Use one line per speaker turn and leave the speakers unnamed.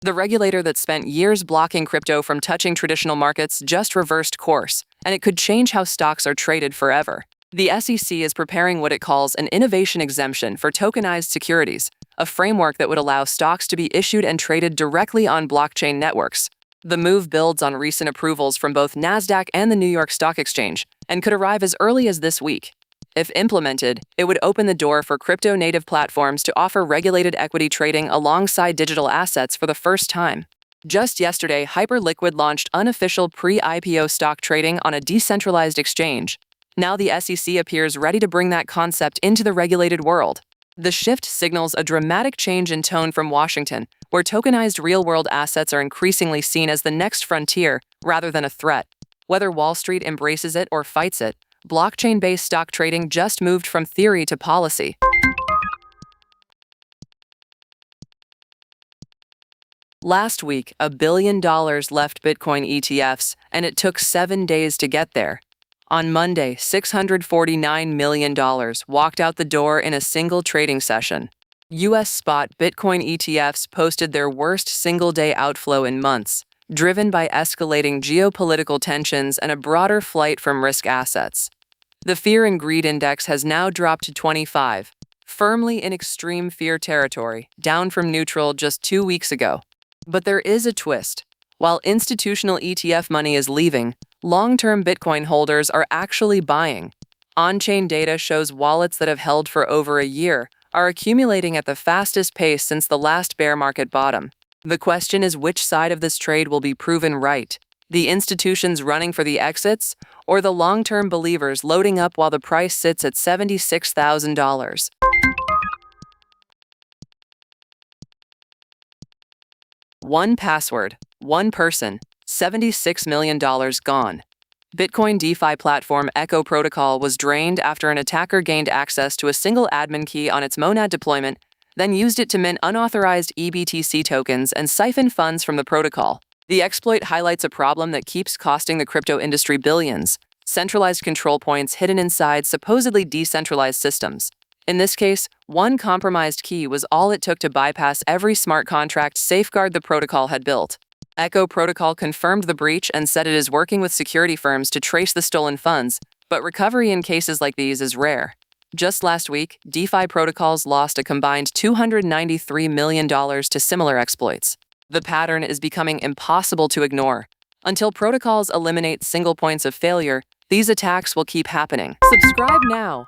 The regulator that spent years blocking crypto from touching traditional markets just reversed course, and it could change how stocks are traded forever. The SEC is preparing what it calls an innovation exemption for tokenized securities, a framework that would allow stocks to be issued and traded directly on blockchain networks. The move builds on recent approvals from both NASDAQ and the New York Stock Exchange, and could arrive as early as this week. If implemented, it would open the door for crypto-native platforms to offer regulated equity trading alongside digital assets for the first time. Just yesterday, Hyperliquid launched unofficial pre-IPO stock trading on a decentralized exchange. Now the SEC appears ready to bring that concept into the regulated world. The shift signals a dramatic change in tone from Washington, where tokenized real-world assets are increasingly seen as the next frontier rather than a threat. Whether Wall Street embraces it or fights it, blockchain-based stock trading just moved from theory to policy. Last week, $1 billion left Bitcoin ETFs, and it took 7 days to get there. On Monday, $649 million walked out the door in a single trading session. U.S. spot Bitcoin ETFs posted their worst single-day outflow in months, driven by escalating geopolitical tensions and a broader flight from risk assets. The Fear and Greed Index has now dropped to 25, firmly in extreme fear territory, down from neutral just 2 weeks ago. But there is a twist. While institutional ETF money is leaving, long-term Bitcoin holders are actually buying. On-chain data shows wallets that have held for over a year are accumulating at the fastest pace since the last bear market bottom. The question is which side of this trade will be proven right: the institutions running for the exits, or the long-term believers loading up while the price sits at $76,000? One password, one person, $76 million gone. Bitcoin DeFi platform Echo Protocol was drained after an attacker gained access to a single admin key on its Monad deployment, then used it to mint unauthorized eBTC tokens and siphon funds from the protocol. The exploit highlights a problem that keeps costing the crypto industry billions: centralized control points hidden inside supposedly decentralized systems. In this case, one compromised key was all it took to bypass every smart contract safeguard the protocol had built. Echo Protocol confirmed the breach and said it is working with security firms to trace the stolen funds, but recovery in cases like these is rare. Just last week, DeFi protocols lost a combined $293 million to similar exploits. The pattern is becoming impossible to ignore. Until protocols eliminate single points of failure, these attacks will keep happening. Subscribe now.